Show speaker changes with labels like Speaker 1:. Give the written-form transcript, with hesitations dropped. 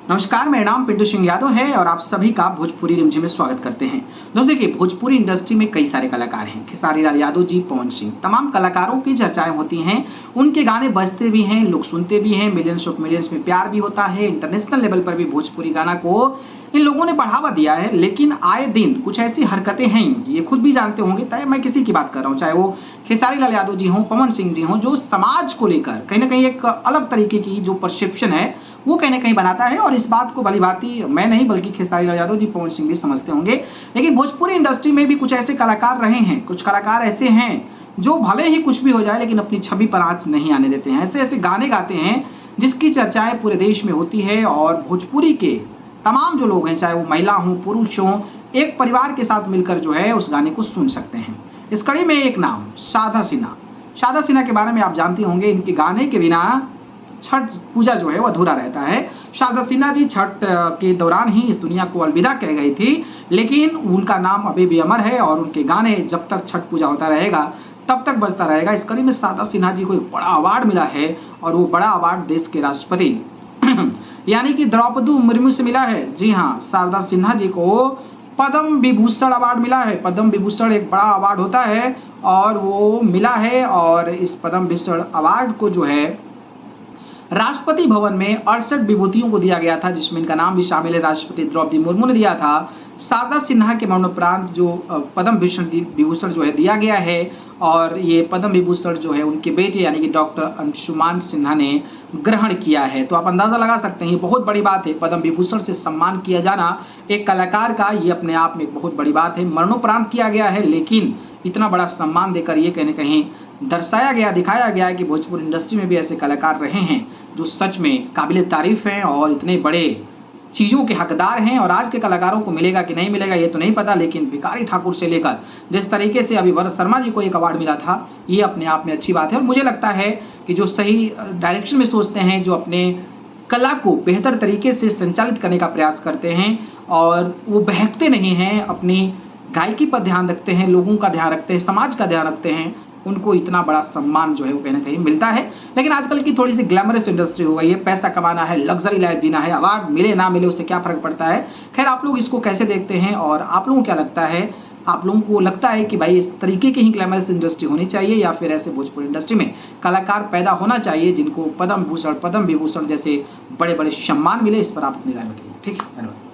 Speaker 1: नमस्कार, मेरा नाम पिंटू सिंह यादव है और आप सभी का भोजपुरी रिमझिम में स्वागत करते हैं। दोस्तों देखिए, भोजपुरी इंडस्ट्री में कई सारे कलाकार हैं। खेसारी लाल यादव जी, पवन सिंह, तमाम कलाकारों की चर्चाएं होती हैं। उनके गाने बजते भी हैं, लोग सुनते भी हैं, मिलियंस ऑफ मिलियंस में प्यार भी होता है। इंटरनेशनल लेवल पर भी भोजपुरी गाना को इन लोगों ने बढ़ावा दिया है। लेकिन आए दिन कुछ ऐसी हरकतें हैं, ये खुद भी जानते होंगे, चाहे मैं किसी की बात कर रहा हूँ, चाहे वो खेसारी लाल यादव जी हों, पवन सिंह जी हों, जो समाज को लेकर कहीं ना कहीं एक अलग तरीके की जो परसेप्शन है वो कहीं ना कहीं बनाता है। और इस बात को भलीभांति मैं नहीं बल्कि खेसारी लाल यादव जी, पवन सिंह भी समझते होंगे। लेकिन भोजपुरी इंडस्ट्री में भी कुछ ऐसे कलाकार रहे हैं, कुछ कलाकार ऐसे हैं जो भले ही कुछ भी हो जाए लेकिन अपनी छवि पर आंच नहीं आने देते हैं। ऐसे ऐसे गाने गाते हैं जिसकी चर्चाएं पूरे देश में होती है और भोजपुरी के तमाम जो लोग हैं, चाहे वो महिला हों, पुरुष हों, एक परिवार के साथ मिलकर जो है उस गाने को सुन सकते हैं। इस कड़ी में एक नाम शारदा सिन्हा। शारदा सिन्हा के बारे में आप जानते होंगे, इनके गाने के बिना छठ पूजा जो है वो अधूरा रहता है। शारदा सिन्हा जी छठ के दौरान ही इस दुनिया को अलविदा कह गई थी, लेकिन उनका नाम अभी भी अमर है और उनके गाने जब तक छठ पूजा होता रहेगा तब तक बजता रहेगा। इस कड़ी में शारदा सिन्हा जी को एक बड़ा अवार्ड मिला है और वो बड़ा अवार्ड देश के राष्ट्रपति यानी कि द्रौपदी मुर्मू से मिला है। जी हाँ, शारदा सिन्हा जी को पद्म विभूषण अवार्ड मिला है। पद्म विभूषण एक बड़ा अवार्ड होता है और वो मिला है। और इस पद्म विभूषण अवार्ड को जो है राष्ट्रपति भवन में 68 विभूतियों को दिया गया था, जिसमें इनका नाम भी शामिल है। राष्ट्रपति द्रौपदी मुर्मू ने दिया था। शारदा सिन्हा के मरणोपरांत जो पद्म विभूषण जो है दिया गया है और ये पद्म विभूषण जो है उनके बेटे यानी कि डॉक्टर अंशुमान सिन्हा ने ग्रहण किया है। तो आप अंदाजा लगा सकते हैं ये बहुत बड़ी बात है। पद्म विभूषण से सम्मान किया जाना एक कलाकार का, ये अपने आप में एक बहुत बड़ी बात है। मरणोपरांत किया गया है लेकिन इतना बड़ा सम्मान देकर ये कहीं ना कहीं दर्शाया गया, दिखाया गया है कि भोजपुरी इंडस्ट्री में भी ऐसे कलाकार रहे हैं जो सच में काबिले तारीफ हैं और इतने बड़े चीज़ों के हकदार हैं। और आज के कलाकारों को मिलेगा कि नहीं मिलेगा ये तो नहीं पता, लेकिन भिखारी ठाकुर से लेकर जिस तरीके से अभी भरत शर्मा जी को एक अवार्ड मिला था, ये अपने आप में अच्छी बात है। और मुझे लगता है कि जो सही डायरेक्शन में सोचते हैं, जो अपने कला को बेहतर तरीके से संचालित करने का प्रयास करते हैं और वो बहकते नहीं हैं, अपनी गायकी पर ध्यान रखते हैं, लोगों का ध्यान रखते हैं, समाज का ध्यान रखते हैं, उनको इतना बड़ा सम्मान जो है वो कहीं ना कहीं मिलता है। लेकिन आजकल की थोड़ी सी ग्लैमरस इंडस्ट्री हो गई है, पैसा कमाना है, लग्जरी लाइफ जीना है, अवार्ड मिले ना मिले उससे क्या फर्क पड़ता है। खैर, आप लोग इसको कैसे देखते हैं और आप लोगों को क्या लगता है? आप लोगों को लगता है कि भाई इस तरीके की ही ग्लैमरस इंडस्ट्री होनी चाहिए या फिर ऐसे भोजपुरी इंडस्ट्री में कलाकार पैदा होना चाहिए जिनको पद्म विभूषण जैसे बड़े बड़े सम्मान मिले? इस पर आप अपनी राय बताइए। ठीक है, धन्यवाद।